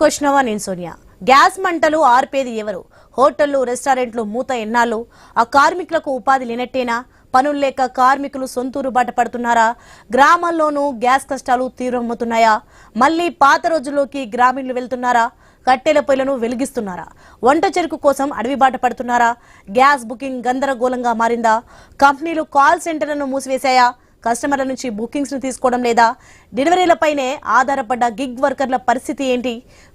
క్వశ్చనవా నేను సోనియా. గ్యాస్ మంటలు ఆర్పేది ఎవరు? హోటళ్లు రెస్టారెంట్లు మూత ఎన్నాళ్ళు? ఆ కార్మికులకు ఉపాధి లేనట్టేనా? పనులు లేక కార్మికులు సొంతూరు బాట పడుతున్నారా? గ్రామాల్లోనూ గ్యాస్ కష్టాలు తీవ్రమవుతున్నాయా? మళ్లీ పాత రోజుల్లోకి గ్రామీణులు వెళ్తున్నారా? కట్టెల పొయ్యిలను వెలిగిస్తున్నారా? వంట చెరుకు కోసం అడవి బాట పడుతున్నారా? గ్యాస్ బుకింగ్ గందరగోళంగా మారిందా? కంపెనీలు కాల్ సెంటర్లను మూసివేశాయా? కస్టమర్ల నుంచి బుకింగ్స్ ను తీసుకోవడం లేదా? డెలివరీలపైనే ఆధారపడ్డ గిగ్ వర్కర్ల పరిస్థితి ఏంటి?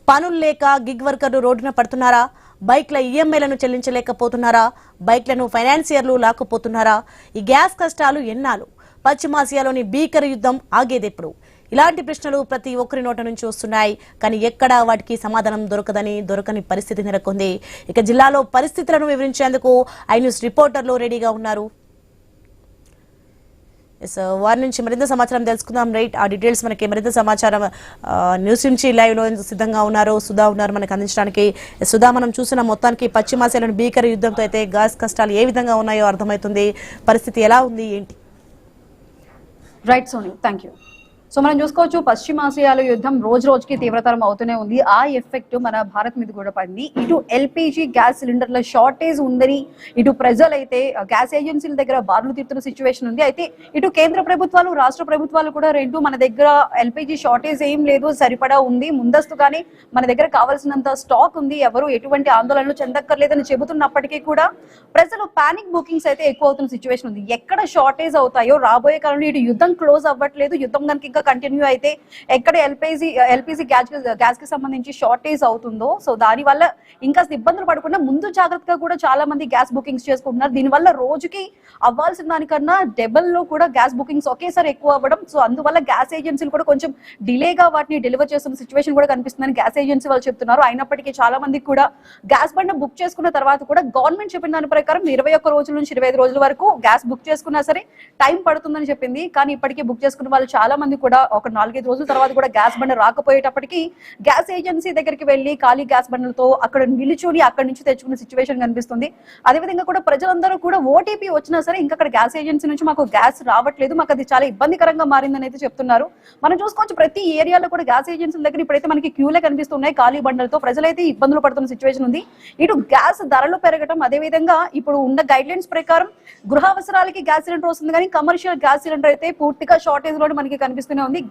పనులు లేక గిగ్ వర్కర్లు రోడ్డున పడుతున్నారా? బైక్ల ఈఎంఐలను చెల్లించలేకపోతున్నారా? బైక్లను ఫైనాన్సియర్లు లాక్కుపోతున్నారా? ఈ గ్యాస్ కష్టాలు ఎన్నాళ్ళు? పశ్చిమాసియాలోని భీకర యుద్ధం ఆగేదెప్పుడు? ఇలాంటి ప్రశ్నలు ప్రతి ఒక్కరి నోట నుంచి వస్తున్నాయి. కానీ ఎక్కడా వాటికి సమాధానం దొరకని పరిస్థితి నెలకొంది. ఇక జిల్లాలో పరిస్థితులను వివరించేందుకు ఐ న్యూస్ రిపోర్టర్లు రెడీగా ఉన్నారు. వారి నుంచి మరింత సమాచారం తెలుసుకుందాం. రైట్, ఆ డీటెయిల్స్ మనకి మరింత సమాచారం న్యూస్ నుంచి లైవ్ లో సిద్ధంగా ఉన్నారు. సుధా ఉన్నారు మనకు అందించడానికి. సుధా, మనం చూసిన మొత్తానికి పశ్చిమాసియాలోని భీకర యుద్ధంతో అయితే గ్యాస్ కష్టాలు ఏ విధంగా ఉన్నాయో అర్థమవుతుంది. పరిస్థితి ఎలా ఉంది ఏంటి? Right Soni, thank you. So మనం చూసుకోవచ్చు, పశ్చిమాసియాలో యుద్ధం రోజు రోజుకి తీవ్రతరం అవుతూనే ఉంది. ఆ ఎఫెక్ట్ మన భారత్ మీద కూడా పడింది. ఇటు ఎల్పిజి గ్యాస్ సిలిండర్ల షార్టేజ్ ఉందని ఇటు ప్రజలైతే గ్యాస్ ఏజెన్సీల దగ్గర బారులు తీరుతున్న సిచ్యువేషన్ ఉంది. అయితే ఇటు కేంద్ర ప్రభుత్వాలు రాష్ట్ర ప్రభుత్వాలు కూడా రెండు మన దగ్గర ఎల్పిజి షార్టేజ్ ఏం లేదు, సరిపడా ఉంది, ముందస్తుగానే మన దగ్గర కావాల్సినంత స్టాక్ ఉంది, ఎవరు ఎటువంటి ఆందోళనలు చెందక్కర్లేదని చెబుతున్నప్పటికీ కూడా ప్రజలు పానిక్ బుకింగ్స్ అయితే ఎక్కువ అవుతున్న సిచ్యువేషన్ ఉంది. ఎక్కడ షార్టేజ్ అవుతాయో రాబోయే కాలంలో ఇటు యుద్ధం క్లోజ్ అవ్వట్లేదు, యుద్ధం కనుక ఇంకా కంటిన్యూ అయితే ఎక్కడ ఎల్పిజి గ్యాస్ కి సంబంధించి షార్టేజ్ అవుతుందో, సో దాని వల్ల ఇంకా ఇబ్బందులు పడకుండా ముందు జాగ్రత్తగా కూడా చాలా మంది గ్యాస్ బుకింగ్స్ చేసుకుంటున్నారు. దీనివల్ల రోజుకి అవ్వాల్సిన దానికన్నా డబుల్ లో కూడా గ్యాస్ బుకింగ్స్ ఒకేసారి ఎక్కువ అవ్వడం, సో అందువల్ల గ్యాస్ ఏజెన్సీలు కూడా కొంచెం డిలేగా వాటిని డెలివర్ చేస్తున్న సిచ్యువేషన్ కూడా కనిపిస్తుందని గ్యాస్ ఏజెన్సీ వాళ్ళు చెప్తున్నారు. అయినప్పటికీ చాలా మందికి కూడా గ్యాస్ బండ బుక్ చేసుకున్న తర్వాత కూడా గవర్నమెంట్ చెప్పిన దాని ప్రకారం 21 రోజుల నుంచి 25 రోజుల వరకు గ్యాస్ బుక్ చేసుకున్నా సరే టైం పడుతుందని చెప్పింది. కానీ ఇప్పటికీ బుక్ చేసుకున్న వాళ్ళు చాలా మంది కూడా ఒక 4-5 రోజుల తర్వాత కూడా గ్యాస్ బండ రాకపోయేటప్పటికీ గ్యాస్ ఏజెన్సీ దగ్గరికి వెళ్లి ఖాళీ గ్యాస్ బండలతో అక్కడ నిలుచుని అక్కడి నుంచి తెచ్చుకునే సిచ్యువేషన్ కనిపిస్తుంది. అదేవిధంగా కూడా ప్రజలందరూ కూడా ఓటీపీ వచ్చినా సరే ఇంకా అక్కడ గ్యాస్ ఏజెన్సీ నుంచి మాకు గ్యాస్ రావట్లేదు, మాకు అది చాలా ఇబ్బందికరంగా మారిందని అయితే చెప్తున్నారు. మనం చూసుకోవచ్చు, ప్రతి ఏరియాలో కూడా గ్యాస్ ఏజెన్సీల దగ్గర ఇప్పుడైతే మనకి క్యూలే కనిపిస్తున్నాయి ఖాళీ బండలతో. ప్రజలైతే ఇబ్బందులు పడుతున్న సిచ్యువేషన్ ఉంది. ఇటు గ్యాస్ ధరలు పెరగడం, అదేవిధంగా ఇప్పుడు ఉన్న గైడ్ లైన్స్ ప్రకారం గృహ అవసరాలకి గ్యాస్ సిలిండర్ వస్తుంది, కానీ కమర్షియల్ గ్యాస్ సిలిండర్ అయితే పూర్తిగా షార్టేజ్ లో మనకి కనిపిస్తూనే ఉంది.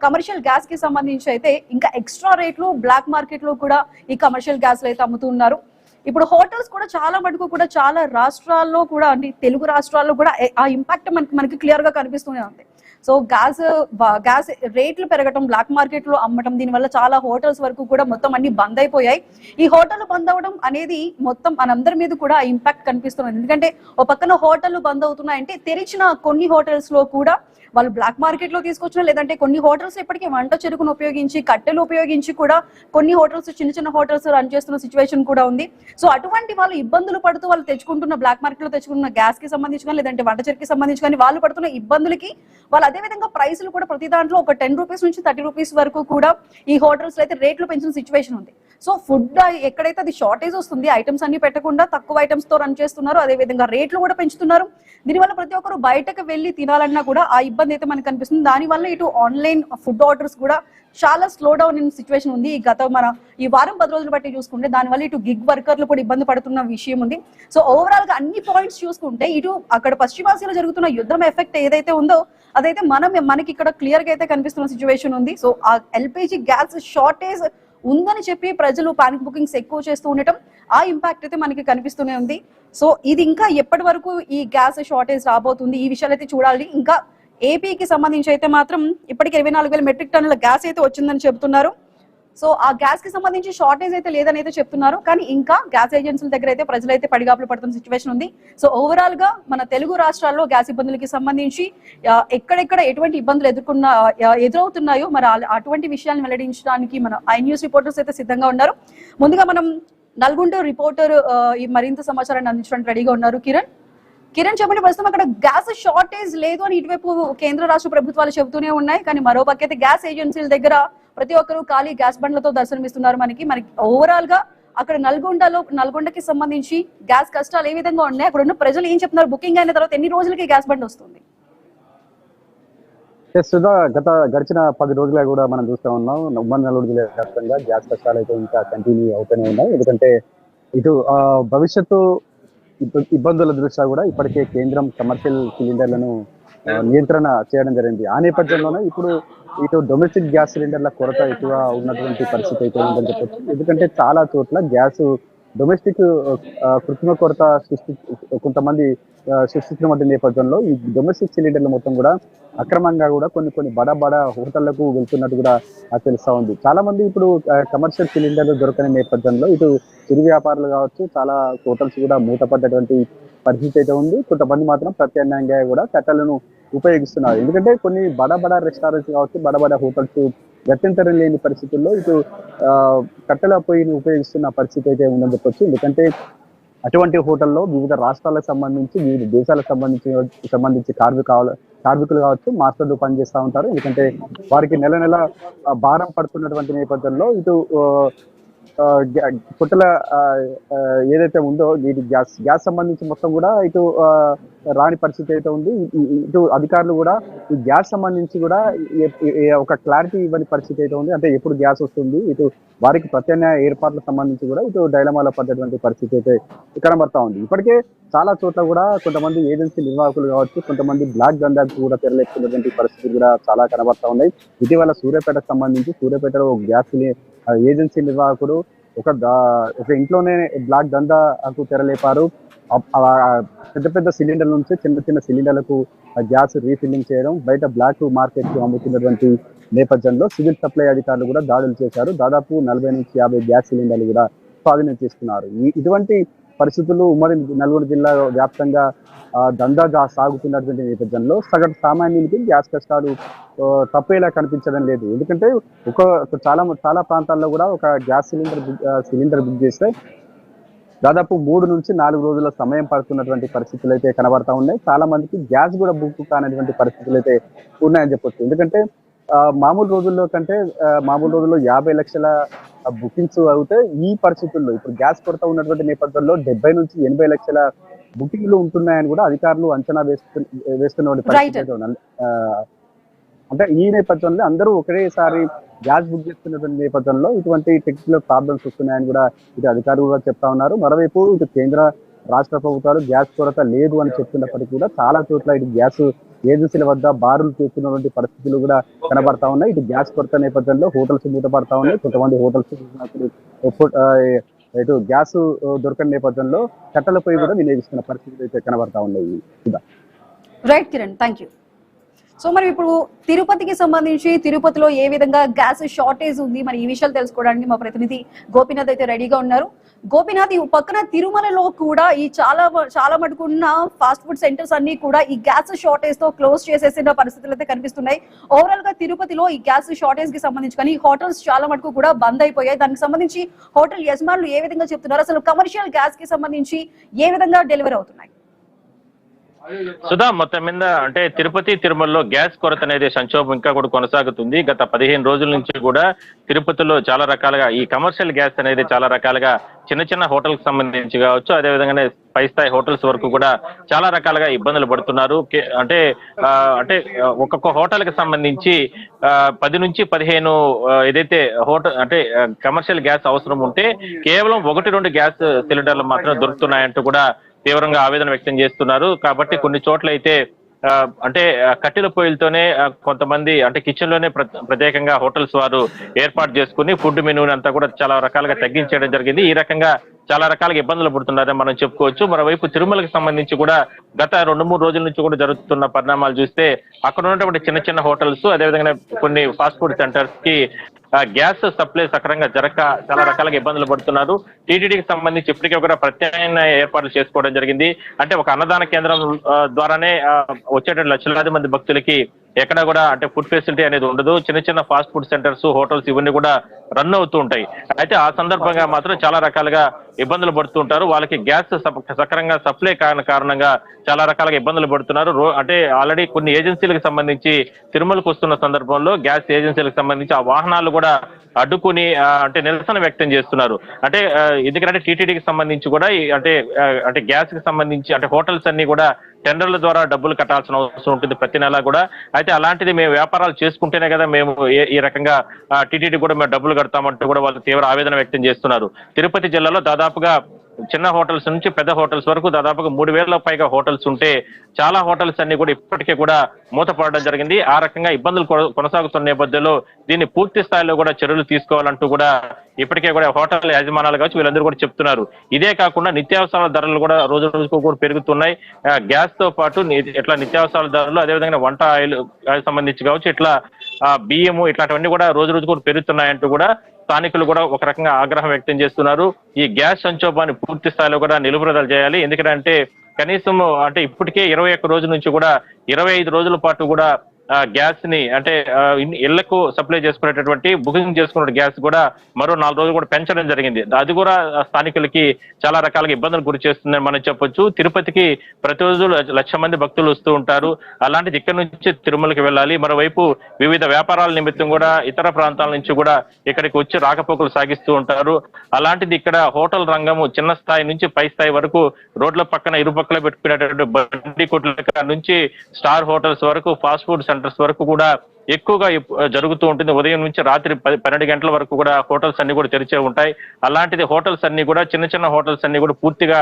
కమర్షియల్ గ్యాస్ కి సంబంధించి అయితే ఇంకా ఎక్స్ట్రా రేట్లు బ్లాక్ మార్కెట్ లో కూడా ఈ కమర్షియల్ గ్యాస్ అయితే అమ్ముతున్నారు. ఇప్పుడు హోటల్స్ కూడా చాలా మటుకు కూడా చాలా రాష్ట్రాల్లో కూడా అంటే తెలుగు రాష్ట్రాల్లో కూడా ఆ ఇంపాక్ట్ మనకి క్లియర్ గా కనిపిస్తూనే ఉంది. సో గ్యాస్ రేట్లు పెరగటం, బ్లాక్ మార్కెట్ లో అమ్మటం, దీనివల్ల చాలా హోటల్స్ వరకు కూడా మొత్తం అన్ని బంద్ అయిపోయాయి. ఈ హోటల్ బంద్ అవ్వడం అనేది మొత్తం మనందరి మీద కూడా ఇంపాక్ట్ కనిపిస్తుంది. ఎందుకంటే ఒక పక్కన హోటల్ బంద్ అవుతున్నాయంటే తెరిచిన కొన్ని హోటల్స్ లో కూడా వాళ్ళు బ్లాక్ మార్కెట్ లో తీసుకొచ్చిన, లేదంటే కొన్ని హోటల్స్ ఇప్పటికీ వంట చెరుకును ఉపయోగించి కట్టెలు ఉపయోగించి కూడా కొన్ని హోటల్స్ చిన్న హోటల్స్ రన్ చేస్తున్న సిచ్యువేషన్ కూడా ఉంది. సో అటువంటి వాళ్ళు ఇబ్బందులు పడుతూ వాళ్ళు తెచ్చుకుంటున్న బ్లాక్ మార్కెట్ లో తెచ్చుకున్న గ్యాస్ కి సంబంధించి కానీ లేదంటే వంట చెరుకు సంబంధించి కానీ వాళ్ళు పడుతున్న ఇబ్బందులకి వాళ్ళు అదేవిధంగా ప్రైసులు కూడా ప్రతి దాంట్లో ఒక 10 రూపీస్ నుంచి 30 రూపీస్ వరకు కూడా ఈ హోటల్స్ అయితే రేట్లు పెంచిన సిచ్యువేషన్ ఉంది. సో ఫుడ్ ఎక్కడైతే అది షార్టేజ్ వస్తుంది, ఐటమ్స్ అన్ని పెట్టకుండా తక్కువ ఐటమ్స్ తో రన్ చేస్తున్నారు, అదేవిధంగా రేట్లు కూడా పెంచుతున్నారు. దీనివల్ల ప్రతి ఒక్కరు బయటకు వెళ్ళి తినాలన్నా కూడా ఆ ఇబ్బంది అయితే మనకు కనిపిస్తుంది. దానివల్ల ఇటు ఆన్లైన్ ఫుడ్ ఆర్డర్స్ కూడా చాలా స్లో డౌన్ అయిన సిచ్యువేషన్ ఉంది. ఈ వారం 10 రోజులు బట్టి చూసుకుంటే దానివల్ల ఇటు గిగ్ వర్కర్లు కూడా ఇబ్బంది పడుతున్న విషయం ఉంది. సో ఓవరాల్ గా అన్ని పాయింట్స్ చూసుకుంటే ఇటు అక్కడ పశ్చిమాసియాలో జరుగుతున్న యుద్ధం ఎఫెక్ట్ ఏదైతే ఉందో అదైతే మనకి ఇక్కడ క్లియర్ గా అయితే కనిపిస్తున్న సిచ్యువేషన్ ఉంది. సో ఆ ఎల్పిజి గ్యాస్ షార్టేజ్ ఉందని చెప్పి ప్రజలు పానిక్ బుకింగ్స్ ఎక్కువ చేస్తూ ఉండటం, ఆ ఇంపాక్ట్ అయితే మనకి కనిపిస్తూనే ఉంది. సో ఇది ఇంకా ఎప్పటి వరకు ఈ గ్యాస్ షార్టేజ్ రాబోతుంది, ఈ విషయాలు అయితే చూడాలి. ఇంకా ఏపీకి సంబంధించి అయితే మాత్రం ఇప్పటికి 24,000 మెట్రిక్ టన్నుల గ్యాస్ అయితే వచ్చిందని చెప్తున్నారు. సో ఆ గ్యాస్ కి సంబంధించి షార్టేజ్ అయితే లేదని అయితే చెప్తున్నారు. కానీ ఇంకా గ్యాస్ ఏజెన్సీల దగ్గర అయితే ప్రజలైతే పడిగాపులు పడుతున్న సిచ్యువేషన్ ఉంది. సో ఓవరాల్ గా మన తెలుగు రాష్ట్రాల్లో గ్యాస్ ఇబ్బందులకి సంబంధించి ఎక్కడెక్కడ ఎటువంటి ఇబ్బందులు ఎదురవుతున్నాయో మరి అటువంటి విషయాలను వెల్లడించడానికి మన ఐ న్యూస్ రిపోర్టర్స్ అయితే సిద్ధంగా ఉన్నారు. ముందుగా మనం నల్గొండ రిపోర్టర్ ఈ మరింత సమాచారాన్ని అందించడానికి రెడీగా ఉన్నారు. కిరణ్ చెప్పండి, ప్రస్తుతం అక్కడ గ్యాస్ షార్టేజ్ లేదు అని ఇటువైపు కేంద్ర రాష్ట్ర ప్రభుత్వాలు చెబుతూనే ఉన్నాయి, కానీ మరో పక్క అయితే గ్యాస్ ఏజెన్సీల దగ్గర ప్రతి ఒక్కరు ఖాళీ గ్యాస్ బండ్లతో దర్శనమిస్తున్నారు. మనకి ఓవరాల్ గా అక్కడ నల్గొండకి సంబంధించి గ్యాస్ కష్టాలు ఏ విధంగా ఉన్నాయి, అక్కడ ఉన్న ప్రజలు ఏం చెప్తున్నారు, బుకింగ్ అయిన తర్వాత ఎన్ని రోజులకి గ్యాస్ బండ్ వస్తుంది? సుధా, గడిచిన 10 రోజులుగా కూడా మనం చూస్తా ఉన్నాం. ఉమ్మడి నెల్లూరు జిల్లా వ్యాప్తంగా గ్యాస్ కష్టాలు అయితే ఇంకా కంటిన్యూ అవుతూనే ఉన్నాయి. ఎందుకంటే ఇటు భవిష్యత్తు ఇబ్బందుల దృష్ట్యా కూడా ఇప్పటికే కేంద్రం కమర్షియల్ సిలిండర్లను నియంత్రణ చేయడం జరిగింది. ఆ నేపథ్యంలోనే ఇప్పుడు ఇటు డొమెస్టిక్ గ్యాస్ సిలిండర్ల కొరత ఎక్కువ ఉన్నటువంటి పరిస్థితి అయితే ఉందని చెప్పొచ్చు. ఎందుకంటే చాలా చోట్ల గ్యాస్ డొమెస్టిక్ కృత్రిమ కొరత కొంతమంది సృష్టించినటువంటి నేపథ్యంలో ఈ డొమెస్టిక్ సిలిండర్లు మొత్తం కూడా అక్రమంగా కూడా కొన్ని బడా హోటళ్లకు వెళ్తున్నట్టు కూడా తెలుస్తా ఉంది. చాలా మంది ఇప్పుడు కమర్షియల్ సిలిండర్లు దొరకని నేపథ్యంలో ఇటు చిరు వ్యాపారులు కావచ్చు, చాలా హోటల్స్ కూడా మూతపడ్డటువంటి పరిస్థితి అయితే ఉంది. కొంతమంది మాత్రం ప్రత్యామ్నాయంగా కూడా కట్టెలను ఉపయోగిస్తున్నారు. ఎందుకంటే కొన్ని బడా రెస్టారెంట్స్ కావచ్చు, బడా హోటల్స్ గత్యంతరం లేని పరిస్థితుల్లో ఇటు కట్టెల పొయ్యిని ఉపయోగిస్తున్న పరిస్థితి అయితే ఉందని చెప్పొచ్చు. ఎందుకంటే అటువంటి హోటల్లో వివిధ రాష్ట్రాలకు సంబంధించి, వివిధ దేశాలకు సంబంధించి కార్మికులు కావచ్చు, మాస్టర్లు పనిచేస్తూ ఉంటారు. ఎందుకంటే వారికి నెల భారం పడుతున్నటువంటి నేపథ్యంలో ఇటు పొట్టల ఏదైతే ఉందో వీటి గ్యాస్ సంబంధించి మొత్తం కూడా ఇటు రాని పరిస్థితి అయితే ఉంది. ఇటు అధికారులు కూడా ఈ గ్యాస్ సంబంధించి కూడా ఒక క్లారిటీ ఇవ్వని పరిస్థితి అయితే ఉంది. అంటే ఎప్పుడు గ్యాస్ వస్తుంది, ఇటు వారికి ప్రత్యామ్నాయ ఏర్పాట్లకు సంబంధించి కూడా ఇటు డైలమాలో పడ్డటువంటి పరిస్థితి అయితే కనబడతా ఉంది. ఇప్పటికే చాలా చోట్ల కూడా కొంతమంది ఏజెన్సీ నిర్వాహకులు కావచ్చు, కొంతమంది బ్లాక్ దందాకు కూడా తెరలేపుతున్నటువంటి పరిస్థితులు కూడా చాలా కనబడతా ఉన్నాయి. ఇటీవల సూర్యాపేటకు సంబంధించి సూర్యాపేటలో గ్యాస్ ఏజెన్సీ నిర్వాహకుడు ఒక ఇంట్లోనే బ్లాక్ దందాకు తెరలేపారు. పెద్ద సిలిండర్ల నుంచి చిన్న సిలిండర్లకు గ్యాస్ రీఫిల్లింగ్ చేయడం, బయట బ్లాక్ మార్కెట్ కు అమ్ముతున్నటువంటి నేపథ్యంలో సివిల్ సప్లై అధికారులు కూడా దాడులు చేశారు. దాదాపు 40 నుంచి 50 గ్యాస్ సిలిండర్లు కూడా స్వాధీనం చేసుకున్నారు. ఇటువంటి పరిస్థితులు ఉమ్మడి నల్గొండ జిల్లా వ్యాప్తంగా దందాగా సాగుతున్నటువంటి నేపథ్యంలో సగటు సామాన్యునికి గ్యాస్ కష్టాలు తప్పేలా కనిపించడం లేదు. ఎందుకంటే చాలా ప్రాంతాల్లో కూడా ఒక గ్యాస్ సిలిండర్ బుక్ చేస్తే దాదాపు 3 నుంచి 4 రోజుల సమయం పడుతున్నటువంటి పరిస్థితులు అయితే కనబడతా ఉన్నాయి. చాలా మందికి గ్యాస్ కూడా బుక్ కానటువంటి పరిస్థితులు అయితే ఉన్నాయని చెప్పొచ్చు. ఎందుకంటే మామూలు రోజుల్లో 50 లక్షల బుకింగ్స్ అవుతే ఈ పరిస్థితుల్లో ఇప్పుడు గ్యాస్ కొరత ఉన్నటువంటి నేపథ్యంలో 70 నుంచి 80 లక్షల బుకింగ్లు ఉంటున్నాయని కూడా అధికారులు అంచనా వేస్తున్న పరిస్థితి. అంటే ఈ నేపథ్యంలో అందరూ ఒకేసారి గ్యాస్ బుక్ చేస్తున్నటువంటి నేపథ్యంలో ఇటువంటి టెక్నికల్ ప్రాబ్లమ్స్ వస్తున్నాయని కూడా ఇటు అధికారులు కూడా చెప్తా ఉన్నారు. మరోవైపు ఇటు కేంద్ర రాష్ట్ర ప్రభుత్వాలు గ్యాస్ కొరత లేదు అని చెప్తున్నప్పటికీ కూడా చాలా చోట్ల ఇటు గ్యాస్ ఏజెన్సీల వద్ద బారులు చేస్తున్నటువంటి పరిస్థితులు కూడా కనబడతా ఉన్నాయి. ఇటు గ్యాస్ కొరత నేపథ్యంలో హోటల్స్ మూతపడతా ఉన్నాయి. కొంతమంది హోటల్స్ ఇటు గ్యాస్ దొరకని నేపథ్యంలో కట్టెల పొయ్యి కూడా వినియోగిస్తున్న పరిస్థితులు అయితే కనబడతా ఉన్నాయి. Right Kiran, thank you. So మరి ఇప్పుడు తిరుపతికి సంబంధించి తిరుపతిలో ఏ విధంగా గ్యాస్ షార్టేజ్ ఉంది, మరి ఈ విషయాలు తెలుసుకోవడానికి మా ప్రతినిధి గోపీనాథ్ అయితే రెడీగా ఉన్నారు. గోపీనాథ్, ఈ పక్కన తిరుమలలో కూడా ఈ చాలా మటుకున్న ఫాస్ట్ ఫుడ్ సెంటర్స్ అన్ని కూడా ఈ గ్యాస్ షార్టేజ్ తో క్లోజ్ చేసేసిన పరిస్థితులు అయితే కనిపిస్తున్నాయి. ఓవరాల్ గా తిరుపతిలో ఈ గ్యాస్ షార్టేజ్ కి సంబంధించి కానీ హోటల్స్ చాలా మటుకు కూడా బంద్ అయిపోయాయి. దానికి సంబంధించి హోటల్ యజమానులు ఏ విధంగా చెప్తున్నారు, అసలు కమర్షియల్ గ్యాస్ కి సంబంధించి ఏ విధంగా డెలివరీ అవుతున్నాయి? సుధా, మొత్తం మీద అంటే తిరుపతి తిరుమలలో గ్యాస్ కొరత అనేది సంక్షోభం ఇంకా కూడా కొనసాగుతుంది. గత 15 రోజుల నుంచి కూడా తిరుపతిలో చాలా రకాలుగా ఈ కమర్షియల్ గ్యాస్ అనేది చాలా రకాలుగా చిన్న హోటల్ కి సంబంధించి కావచ్చు, అదేవిధంగానే పై స్థాయి హోటల్స్ వరకు కూడా చాలా రకాలుగా ఇబ్బందులు పడుతున్నారు. అంటే ఒక్కొక్క హోటల్ కి సంబంధించి 10 నుంచి 15 ఏదైతే హోటల్ అంటే కమర్షియల్ గ్యాస్ అవసరం ఉంటే కేవలం 1-2 గ్యాస్ సిలిండర్లు మాత్రం దొరుకుతున్నాయంటూ కూడా తీవ్రంగా ఆవేదన వ్యక్తం చేస్తున్నారు. కాబట్టి కొన్ని చోట్ల అయితే అంటే కట్టెల పొయ్యిలతోనే కొంతమంది అంటే కిచెన్ లోనే ప్రత్యేకంగా హోటల్స్ వారు ఏర్పాటు చేసుకుని ఫుడ్ మెనూని అంతా కూడా చాలా రకాలుగా తగ్గించడం జరిగింది. ఈ రకంగా చాలా రకాలుగా ఇబ్బందులు పడుతున్నారని మనం చెప్పుకోవచ్చు. మరోవైపు తిరుమలకు సంబంధించి కూడా గత 2-3 రోజుల నుంచి కూడా జరుగుతున్న పరిణామాలు చూస్తే అక్కడ ఉన్నటువంటి చిన్న హోటల్స్, అదేవిధంగా కొన్ని ఫాస్ట్ ఫుడ్ సెంటర్స్ కి గ్యాస్ సప్లై సక్రమంగా జరగక చాలా రకాలుగా ఇబ్బందులు పడుతున్నారు. టీటీడీకి సంబంధించి ఇప్పటికే కూడా ప్రత్యామ్నాయ ఏర్పాట్లు చేసుకోవడం జరిగింది. అంటే ఒక అన్నదాన కేంద్రం ద్వారానే వచ్చేటువంటి లక్షలాది మంది భక్తులకి ఎక్కడ కూడా అంటే ఫుడ్ ఫెసిలిటీ అనేది ఉండదు. చిన్న ఫాస్ట్ ఫుడ్ సెంటర్స్, హోటల్స్ ఇవన్నీ కూడా రన్ అవుతూ ఉంటాయి. అయితే ఆ సందర్భంగా మాత్రం చాలా రకాలుగా ఇబ్బందులు పడుతూ ఉంటారు. వాళ్ళకి గ్యాస్ సక్రమంగా సప్లై కాని కారణంగా చాలా రకాలుగా ఇబ్బందులు పడుతున్నారు. అంటే ఆల్రెడీ కొన్ని ఏజెన్సీలకు సంబంధించి తిరుమలకు వస్తున్న సందర్భంలో గ్యాస్ ఏజెన్సీలకు సంబంధించి ఆ వాహనాలు కూడా అడ్డుకుని అంటే నిరసన వ్యక్తం చేస్తున్నారు. అంటే ఎందుకంటే టీటీడీకి సంబంధించి కూడా అంటే గ్యాస్ కి సంబంధించి అంటే హోటల్స్ అన్ని కూడా టెండర్ల ద్వారా డబ్బులు కట్టాల్సిన అవసరం ఉంటుంది ప్రతి నెల కూడా. అయితే అలాంటిది మేము వ్యాపారాలు చేసుకుంటేనే కదా మేము ఈ రకంగా టీటీడీ కూడా మేము డబ్బులు కడతామంటూ కూడా వాళ్ళు తీవ్ర ఆవేదన వ్యక్తం చేస్తున్నారు. తిరుపతి జిల్లాలో దాదాపుగా చిన్న హోటల్స్ నుంచి పెద్ద హోటల్స్ వరకు దాదాపుగా 3,000 పైగా హోటల్స్ ఉంటే చాలా హోటల్స్ అన్ని కూడా ఇప్పటికే కూడా మూతపడడం జరిగింది. ఆ రకంగా ఇబ్బందులు కొనసాగుతున్న నేపథ్యంలో దీన్ని పూర్తి స్థాయిలో కూడా చర్యలు తీసుకోవాలంటూ కూడా ఇప్పటికే కూడా హోటల్ యాజమానాలు కావచ్చు వీళ్ళందరూ కూడా చెప్తున్నారు. ఇదే కాకుండా నిత్యావసరాల ధరలు కూడా రోజు రోజుకు కూడా పెరుగుతున్నాయి. గ్యాస్ తో పాటు ఇట్లా నిత్యావసరాల ధరలు అదేవిధంగా వంట ఆయిల్ సంబంధించి కావచ్చు ఇట్లా బియ్యము ఇట్లాంటివన్నీ కూడా రోజు రోజు కూడా పెరుగుతున్నాయంటూ కూడా స్థానికులు కూడా ఒక రకంగా ఆగ్రహం వ్యక్తం చేస్తున్నారు. ఈ గ్యాస్ సంక్షోభాన్ని పూర్తి స్థాయిలో కూడా నిలుపుదల చేయాలి. ఎందుకంటే కనీసం అంటే ఇప్పటికే 21 రోజుల నుంచి కూడా 25 రోజుల పాటు కూడా గ్యాస్ ని అంటే ఇళ్లకు సప్లై చేసుకునేటటువంటి బుకింగ్ చేసుకున్న గ్యాస్ కూడా మరో 4 రోజులు కూడా పెంచడం జరిగింది. అది కూడా స్థానికులకి చాలా రకాలుగా ఇబ్బందులు గురి చేస్తుందని మనం చెప్పొచ్చు. తిరుపతికి ప్రతిరోజు 1,00,000 మంది భక్తులు వస్తూ ఉంటారు. అలాంటిది ఇక్కడ నుంచి తిరుమలకి వెళ్ళాలి. మరోవైపు వివిధ వ్యాపారాల నిమిత్తం కూడా ఇతర ప్రాంతాల నుంచి కూడా ఇక్కడికి వచ్చి రాకపోకలు సాగిస్తూ ఉంటారు. అలాంటిది ఇక్కడ హోటల్ రంగము చిన్న స్థాయి నుంచి పై స్థాయి వరకు రోడ్ల పక్కన ఇరుపక్కల పెట్టుకునేటటువంటి బండి కొట్ల నుంచి స్టార్ హోటల్స్ వరకు ఫాస్ట్ ఫుడ్ సెంటర్స్ వరకు కూడా ఎక్కువగా జరుగుతూ ఉంటుంది. ఉదయం నుంచి రాత్రి 12 గంటల వరకు కూడా హోటల్స్ అన్ని కూడా తెరిచే ఉంటాయి. అలాంటిది హోటల్స్ అన్ని కూడా చిన్న చిన్న హోటల్స్ అన్ని కూడా పూర్తిగా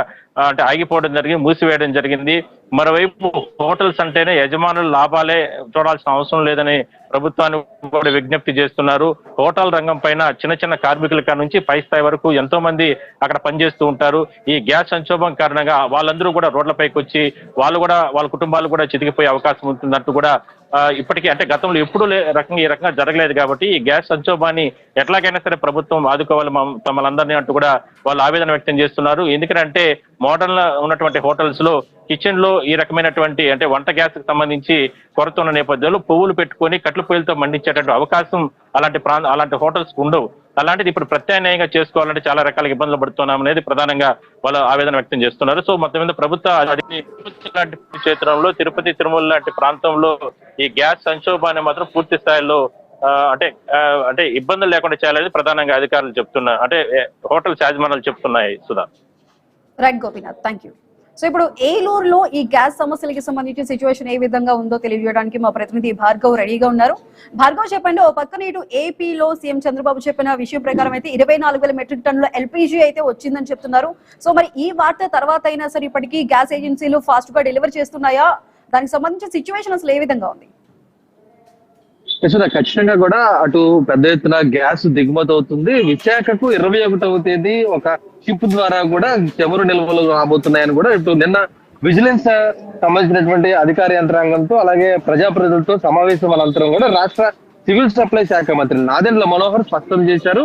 అంటే ఆగిపోవడం జరిగింది, మూసివేయడం జరిగింది. మరోవైపు హోటల్స్ అంటేనే యజమానులు లాభాలే చూడాల్సిన అవసరం లేదని ప్రభుత్వాన్ని కూడా విజ్ఞప్తి చేస్తున్నారు. హోటల్ రంగం పైన చిన్న చిన్న కార్మికుల నుంచి పై స్థాయి వరకు ఎంతో మంది అక్కడ పనిచేస్తూ ఉంటారు. ఈ గ్యాస్ సంక్షోభం కారణంగా వాళ్ళందరూ కూడా రోడ్లపైకి వచ్చి వాళ్ళు కూడా వాళ్ళ కుటుంబాలు కూడా చితికిపోయే అవకాశం ఉంటుందంటూ కూడా ఇప్పటికీ అంటే గతంలో ఎప్పుడు ఈ రకంగా జరగలేదు కాబట్టి ఈ గ్యాస్ సంక్షోభాన్ని ఎట్లాగైనా సరే ప్రభుత్వం ఆదుకోవాలి తమలందరినీ అంటూ కూడా వాళ్ళు ఆవేదన వ్యక్తం చేస్తున్నారు. ఎందుకంటే మోడర్న్ ఉన్నటువంటి హోటల్స్ లో కిచెన్ లో ఈ రకమైనటువంటి అంటే వంట గ్యాస్ కి సంబంధించి కొరత ఉన్న నేపథ్యంలో పువ్వులు పెట్టుకొని కట్ల పొయ్యిలతో మండించేటటువంటి అవకాశం అలాంటి హోటల్స్ ఉండవు. అలాంటిది ఇప్పుడు ప్రత్యామ్నాయంగా చేసుకోవాలంటే చాలా రకాల ఇబ్బందులు పడుతున్నాం అనేది ప్రధానంగా వాళ్ళు ఆవేదన వ్యక్తం చేస్తున్నారు. సో మొత్తం మీద ప్రభుత్వ లాంటి క్షేత్రంలో తిరుపతి తిరుమల లాంటి ప్రాంతంలో ఈ గ్యాస్ సంక్షోభాన్ని మాత్రం పూర్తి స్థాయిలో అంటే ఇబ్బందులు లేకుండా చేయాలని ప్రధానంగా అధికారులు చెప్తున్నారు, అంటే హోటల్స్ యాజమాన్యాలు చెప్తున్నాయి. Sudha. Right Gopinath, thank you. So ఇప్పుడు ఏలూరులో ఈ గ్యాస్ సమస్యలకి సంబంధించిన సిచ్యువేషన్ ఏ విధంగా ఉందో తెలియజేయడానికి మా ప్రతినిధి భార్గవ్ రెడీగా ఉన్నారు. భార్గవ్, చెప్పండి, ఓ పక్కన ఇటు ఏపీలో సీఎం చంద్రబాబు చెప్పిన విషయం ప్రకారం అయితే 24,000 మెట్రిక్ టన్నుల ఎల్పీజీ అయితే వచ్చిందని చెప్తున్నారు. సో మరి ఈ వార్త తర్వాత అయినా సరే ఇప్పటికీ గ్యాస్ ఏజెన్సీలు ఫాస్ట్ గా డెలివరీ చేస్తున్నాయా? దానికి సంబంధించిన సిచ్యువేషన్ అసలు ఏ విధంగా ఉంది? ఖచ్చితంగా కూడా అటు పెద్ద ఎత్తున గ్యాస్ దిగుమతి అవుతుంది. విశాఖకు 21వ తేదీ ఒక షిప్ ద్వారా కూడా చమురు నిల్వలు రాబోతున్నాయని కూడా ఇటు నిన్న విజిలెన్స్ సంబంధించినటువంటి అధికార యంత్రాంగంతో అలాగే ప్రజాప్రతినిధులతో సమావేశం అనంతరం కూడా రాష్ట్ర సివిల్ సప్లై శాఖ మంత్రి నాదెండ్ల మనోహర్ స్పష్టం చేశారు.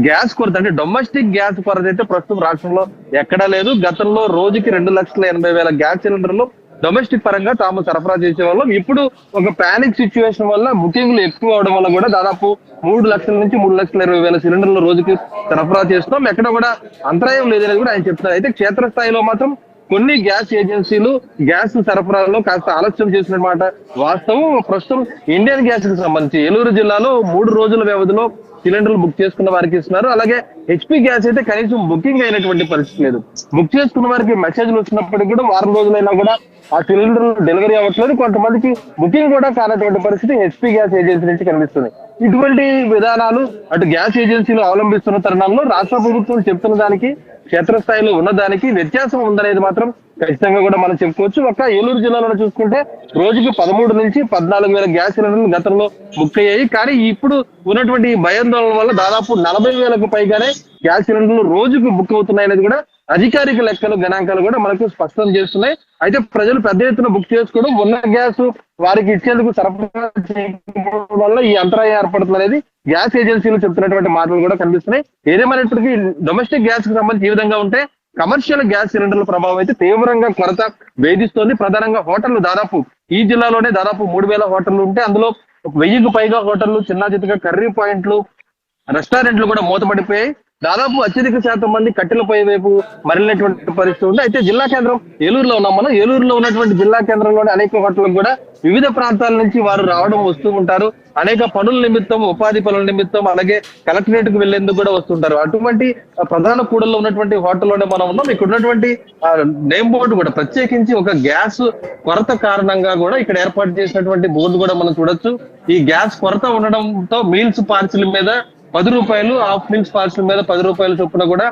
గ్యాస్ కొరత అంటే డొమెస్టిక్ గ్యాస్ కొరత అయితే ప్రస్తుతం రాష్ట్రంలో ఎక్కడా లేదు. గతంలో రోజుకి 2,80,000 గ్యాస్ సిలిండర్లు డొమెస్టిక్ పరంగా తాము సరఫరా చేసేవాళ్ళం. ఇప్పుడు ఒక పానిక్ సిచ్యువేషన్ వల్ల బుకింగ్లు ఎక్కువ అవడం వల్ల కూడా దాదాపు 3 లక్షల నుంచి 3,20,000 సిలిండర్లు రోజుకి సరఫరా చేస్తున్నాం. ఎక్కడ కూడా అంతరాయం లేదనేది కూడా ఆయన చెప్తున్నారు. అయితే క్షేత్రస్థాయిలో మాత్రం కొన్ని గ్యాస్ ఏజెన్సీలు గ్యాస్ సరఫరాలో కాస్త ఆలస్యం చేసిన మాట వాస్తవం. ప్రస్తుతం ఇండియన్ గ్యాస్ కి సంబంధించి ఏలూరు జిల్లాలో 3 రోజుల వ్యవధిలో సిలిండర్లు బుక్ చేసుకున్న వారికి ఇస్తున్నారు. అలాగే హెచ్పీ గ్యాస్ అయితే కనీసం బుకింగ్ అయినటువంటి పరిస్థితి లేదు. బుక్ చేసుకున్న వారికి మెసేజ్లు వచ్చినప్పటికీ కూడా వారం రోజులైనా కూడా ఆ సిలిండర్ డెలివరీ అవ్వట్లేదు. కొంతమందికి బుకింగ్ కూడా కానటువంటి పరిస్థితి హెచ్పీ గ్యాస్ ఏజెన్సీ నుంచి కనిపిస్తుంది. ఇటువంటి విధానాలు అటు గ్యాస్ ఏజెన్సీలు అవలంబిస్తున్న తరుణంలో రాష్ట్ర ప్రభుత్వం చెప్తున్న దానికి క్షేత్రస్థాయిలో ఉన్నదానికి వ్యత్యాసం ఉందనేది మాత్రం ఖచ్చితంగా కూడా మనం చెప్పుకోవచ్చు. ఒక్క ఏలూరు జిల్లాలో చూసుకుంటే రోజుకి 13 నుంచి 14,000 గ్యాస్ సిలిండర్లు గతంలో బుక్ అయ్యాయి. కానీ ఇప్పుడు ఉన్నటువంటి భయాందోళన వల్ల దాదాపు 40,000కు పైగానే గ్యాస్ సిలిండర్లు రోజుకు బుక్ అవుతున్నాయి అనేది కూడా అధికారిక లెక్కలు గణాంకాలు కూడా మనకు స్పష్టం చేస్తున్నాయి. అయితే ప్రజలు పెద్ద ఎత్తున బుక్ చేసుకోవడం ఉన్న గ్యాస్ వారికి ఇచ్చేందుకు సరఫరా చేయడం వల్ల ఈ అంతరాయం ఏర్పడుతుంది అనేది గ్యాస్ ఏజెన్సీలు చెప్తున్నటువంటి మాటలు కూడా కనిపిస్తున్నాయి. ఏదేమైనప్పటికీ డొమెస్టిక్ గ్యాస్ కి సంబంధించి ఈ విధంగా ఉంటే కమర్షియల్ గ్యాస్ సిలిండర్ల ప్రభావం అయితే తీవ్రంగా కొరత వేధిస్తోంది. ప్రధానంగా హోటళ్లు దాదాపు ఈ జిల్లాలోనే దాదాపు 3,000 హోటళ్లు ఉంటే అందులో 1,000కు పైగా హోటళ్లు, చిన్న చితక కర్రీ పాయింట్లు, రెస్టారెంట్లు కూడా మూతపడిపోయాయి. దాదాపు అత్యధిక శాతం మంది కట్టెలపై వైపు మరలినటువంటి పరిస్థితి ఉంది. అయితే జిల్లా కేంద్రం ఏలూరులో ఉన్నాం మనం. ఏలూరులో ఉన్నటువంటి జిల్లా కేంద్రంలోని అనేక హోటళ్లకు కూడా వివిధ ప్రాంతాల నుంచి వారు రావడం వస్తూ ఉంటారు. అనేక పనుల నిమిత్తం, ఉపాధి పనుల నిమిత్తం, అలాగే కలెక్టరేట్ కు వెళ్లేందుకు కూడా వస్తుంటారు. అటువంటి ప్రధాన కూడల్లో ఉన్నటువంటి హోటల్లోనే మనం ఉన్నాం. ఇక్కడ ఉన్నటువంటి నేమ్ బోర్డు కూడా ప్రత్యేకించి ఒక గ్యాస్ కొరత కారణంగా కూడా ఇక్కడ ఏర్పాటు చేసినటువంటి బోర్డు కూడా మనం చూడొచ్చు. ఈ గ్యాస్ కొరత ఉండడంతో మీల్స్ పార్సిల్ మీద 10 రూపాయలు, హాఫ్ మీల్స్ పార్సిల్ మీద 10 రూపాయల చొప్పున కూడా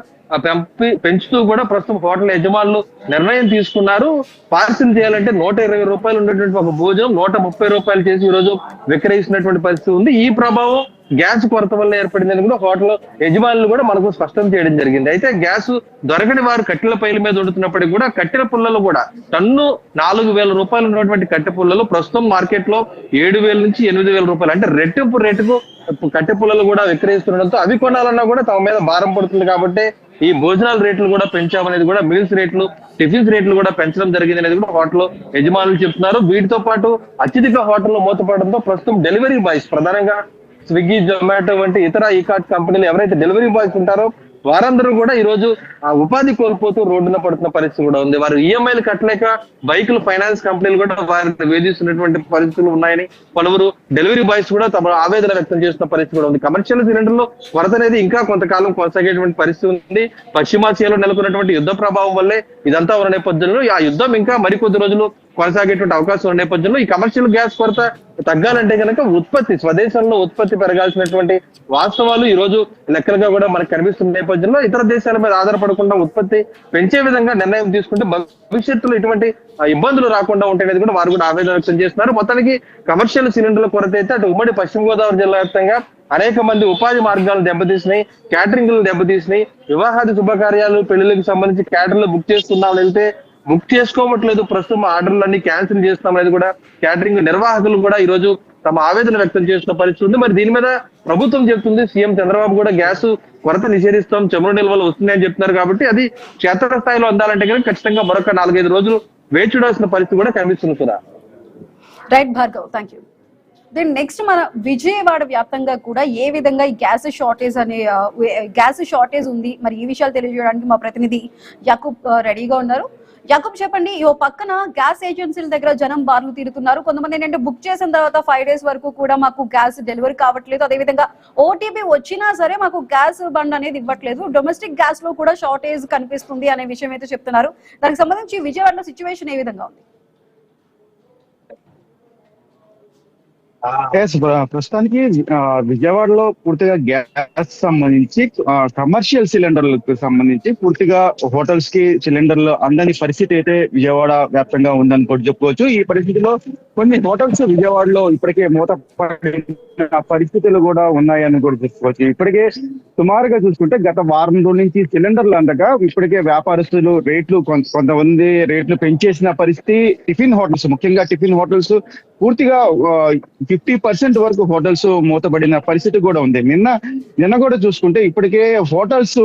పెంచుతూ కూడా ప్రస్తుతం హోటల్ యజమానులు నిర్ణయం తీసుకున్నారు. పార్సిల్ చేయాలంటే 120 రూపాయలు ఉండేటువంటి ఒక భోజనం 130 రూపాయలు చేసి ఈ రోజు విక్రయిస్తున్నటువంటి పరిస్థితి ఉంది. ఈ ప్రభావం గ్యాస్ కొరత వల్ల ఏర్పడిందని కూడా హోటల్ యజమానులు కూడా మనకు స్పష్టం చేయడం జరిగింది. అయితే గ్యాస్ దొరకని వారు కట్టెల పైల మీద వండుతున్నప్పటికీ కూడా కట్టెల పుల్లలు కూడా టన్ను 4,000 రూపాయలు ఉన్నటువంటి కట్టె పుల్లలు ప్రస్తుతం మార్కెట్ లో 7,000 నుంచి 8,000 రూపాయలు, అంటే రెట్టింపు రేటుకు కట్టె పుల్లలు కూడా విక్రయిస్తుండడంతో అవి కొనాలన్నా కూడా తమ మీద భారం పడుతుంది. కాబట్టి ఈ భోజనాల రేట్లు కూడా పెంచామనేది కూడా, మీల్స్ రేట్లు, టిఫిన్స్ రేట్లు కూడా పెంచడం జరిగింది అనేది కూడా హోటల్ యజమానులు చెప్తున్నారు. వీటితో పాటు అత్యధిక హోటల్లో మూతపడడంతో ప్రస్తుతం డెలివరీ బాయ్స్, ప్రధానంగా స్విగ్గీ, జొమాటో వంటి ఇతర ఈ-కార్ట్ కంపెనీలు ఎవరైతే డెలివరీ బాయ్స్ ఉంటారో వారందరూ కూడా ఈ రోజు ఆ ఉపాధి కోల్పోతూ రోడ్డున పడుతున్న పరిస్థితి కూడా ఉంది. వారు ఈఎంఐలు కట్టలేక బైకులు ఫైనాన్స్ కంపెనీలు కూడా వారిని వేధిస్తున్నటువంటి పరిస్థితులు ఉన్నాయని పలువురు డెలివరీ బాయ్స్ కూడా తమ ఆవేదన వ్యక్తం చేస్తున్న పరిస్థితి కూడా ఉంది. కమర్షియల్ సిలిండర్లో కొరత అనేది ఇంకా కొంతకాలం కొనసాగేటువంటి పరిస్థితి ఉంది. పశ్చిమాసియాలో నెలకొన్నటువంటి యుద్ధ ప్రభావం వల్లే ఇదంతా ఉన్న నేపథ్యంలో ఆ యుద్ధం ఇంకా మరికొద్ది రోజులు కొనసాగేటువంటి అవకాశం ఉన్న నేపథ్యంలో ఈ కమర్షియల్ గ్యాస్ కొరత తగ్గాలంటే కనుక ఉత్పత్తి, స్వదేశంలో ఉత్పత్తి పెరగాల్సినటువంటి వాస్తవాలు ఈ రోజు లెక్కలుగా కూడా మనకు కనిపిస్తున్న నేపథ్యంలో ఇతర దేశాల మీద ఆధారపడకుండా ఉత్పత్తి పెంచే విధంగా నిర్ణయం తీసుకుంటే భవిష్యత్తులో ఇటువంటి ఇబ్బందులు రాకుండా ఉంటాయనేది కూడా వారు కూడా ఆవేదన వ్యక్తం చేస్తున్నారు. మొత్తానికి కమర్షియల్ సిలిండర్ల కొరత అయితే అటు ఉమ్మడి పశ్చిమ గోదావరి జిల్లా వ్యాప్తంగా అనేక మంది ఉపాధి మార్గాలను దెబ్బతీసినాయి, క్యాటరింగ్లు దెబ్బతీసినాయి. వివాహాది శుభకార్యాలు, పెళ్లిళ్ళకి సంబంధించి క్యాటరింగ్లు బుక్ చేస్తున్నాం వెళ్తే బుక్ చేసుకోవట్లేదు, ప్రస్తుతం ఆర్డర్లన్నీ క్యాన్సిల్ చేస్తాం అనేది కూడా క్యాటరింగ్ నిర్వాహకులు కూడా ఈ రోజు తమ ఆవేదన వ్యక్తం చేస్తున్న పరిస్థితి ఉంది. మరి దీని మీద ప్రభుత్వం చెప్తుంది, సీఎం చంద్రబాబు కూడా గ్యాస్ కొరత నిషేధిస్తాం, చమురు నిల్వలు వస్తున్నాయని చెప్తున్నారు. కాబట్టి అది క్షేత్రస్థాయిలో అందాలంటే కనుక ఖచ్చితంగా మరొక 4-5 రోజులు వేచి చూడాల్సిన పరిస్థితి కూడా కనిపిస్తుంది కూడా. Right Bhargav, thank you. Then next మన విజయవాడ వ్యాప్తంగా కూడా ఏ విధంగా ఈ గ్యాస్ షార్టేజ్ ఉంది, మరి ఈ విషయాలు తెలియజేయడానికి మా ప్రతినిధి యాకూబ్ రెడీగా ఉన్నారు. యాకూబ్ చెప్పండి, ఈ పక్కన గ్యాస్ ఏజెన్సీల దగ్గర జనం బార్లు తీరుతున్నారు. కొంతమంది ఏంటంటే బుక్ చేసిన తర్వాత 5 days వరకు కూడా మాకు గ్యాస్ డెలివరీ కావట్లేదు, అదేవిధంగా ఓటీపీ వచ్చినా సరే మాకు గ్యాస్ బండ్ అనేది ఇవ్వట్లేదు, డొమెస్టిక్ గ్యాస్ లో కూడా షార్టేజ్ కనిపిస్తుంది అనే విషయం అయితే చెప్తున్నారు. దానికి సంబంధించి విజయవాడలో సిచ్యువేషన్ ఏ విధంగా ఉంది? ప్రస్తుతానికి విజయవాడలో పూర్తిగా గ్యాస్ సంబంధించి కమర్షియల్ సిలిండర్లకు సంబంధించి పూర్తిగా హోటల్స్ కి సిలిండర్లు అందని పరిస్థితి అయితే విజయవాడ వ్యాప్తంగా ఉందని కూడా చెప్పుకోవచ్చు. ఈ పరిస్థితిలో కొన్ని హోటల్స్ విజయవాడలో ఇప్పటికే మూతపడిన పరిస్థితులు కూడా ఉన్నాయని కూడా చెప్పుకోవచ్చు. ఇప్పటికే సుమారుగా చూసుకుంటే గత వారం రోజుల నుంచి సిలిండర్లు అందగా ఇప్పటికే వ్యాపారస్తులు రేట్లు కొంతమంది రేట్లు పెంచేసిన పరిస్థితి. టిఫిన్ హోటల్స్, ముఖ్యంగా టిఫిన్ హోటల్స్ పూర్తిగా 50% వరకు హోటల్స్ మూతబడిన పరిస్థితి కూడా ఉంది. నిన్న కూడా చూసుకుంటే ఇప్పటికే హోటల్స్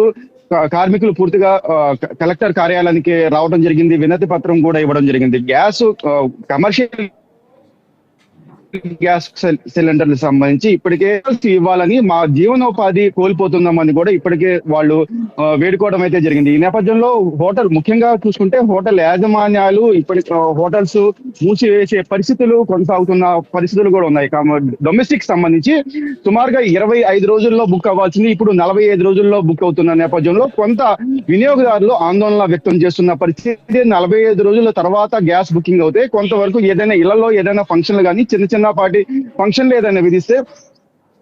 కార్మికులు పూర్తిగా కలెక్టర్ కార్యాలయానికి రావడం జరిగింది, వినతి పత్రం కూడా ఇవ్వడం జరిగింది. గ్యాస్ కమర్షియల్ గ్యాస్ సిలిండర్లకు సంబంధించి ఇప్పటికే ఇవ్వాలని, మా జీవనోపాధి కోల్పోతున్నామని కూడా ఇప్పటికే వాళ్ళు వేడుకోవడం అయితే జరిగింది. ఈ నేపథ్యంలో ముఖ్యంగా చూసుకుంటే హోటల్ యాజమాన్యాలు ఇప్పటికి హోటల్స్ మూసివేసే పరిస్థితులు కొనసాగుతున్న పరిస్థితులు కూడా ఉన్నాయి. డొమెస్టిక్ సంబంధించి సుమారుగా 25 రోజుల్లో బుక్ అవ్వాల్సింది ఇప్పుడు 45 రోజుల్లో బుక్ అవుతున్న నేపథ్యంలో కొంత వినియోగదారులు ఆందోళన వ్యక్తం చేస్తున్న పరిస్థితి. 45 రోజుల తర్వాత గ్యాస్ బుకింగ్ అవుతే కొంతవరకు ఏదైనా ఇళ్లలో ఏదైనా ఫంక్షన్లు కానీ చిన్నపాటి ఫంక్షన్లు ఏదైనా విధిస్తే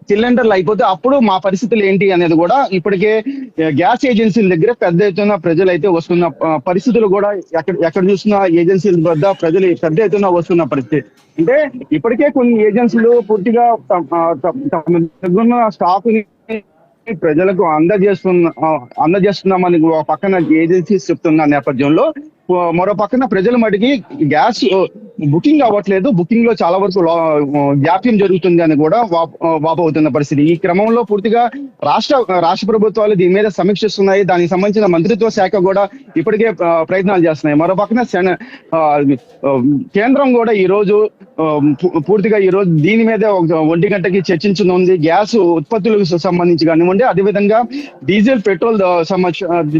సిలిండర్లు అయిపోతే అప్పుడు మా పరిస్థితులు ఏంటి అనేది కూడా ఇప్పటికే గ్యాస్ ఏజెన్సీల దగ్గర పెద్ద ఎత్తున ప్రజలు అయితే వస్తున్న పరిస్థితులు కూడా ఎక్కడ చూసిన ఏజెన్సీల వద్ద ప్రజలు పెద్ద ఎత్తున వస్తున్న పరిస్థితి. అంటే ఇప్పటికే కొన్ని ఏజెన్సీలు పూర్తిగా తమ దగ్గర స్టాక్ ని ప్రజలకు అందజేస్తున్నామని పక్కన ఏజెన్సీస్ చెప్తున్న నేపథ్యంలో మరో పక్కన ప్రజల మటుకి గ్యాస్ బుకింగ్ అవ్వట్లేదు, బుకింగ్ లో చాలా వరకు జాప్యం జరుగుతుంది అని కూడా వాపోతున్న పరిస్థితి. ఈ క్రమంలో పూర్తిగా రాష్ట్ర ప్రభుత్వాలు దీని మీద సమీక్షిస్తున్నాయి. దానికి సంబంధించిన మంత్రిత్వ శాఖ కూడా ఇప్పటికే ప్రయత్నాలు చేస్తున్నాయి. మరో పక్కన కేంద్రం కూడా ఈ రోజు పూర్తిగా ఈ రోజు దీని మీద 1 గంటకి చర్చించనుంది. గ్యాస్ ఉత్పత్తులకు సంబంధించి కానివ్వండి, అదేవిధంగా డీజిల్, పెట్రోల్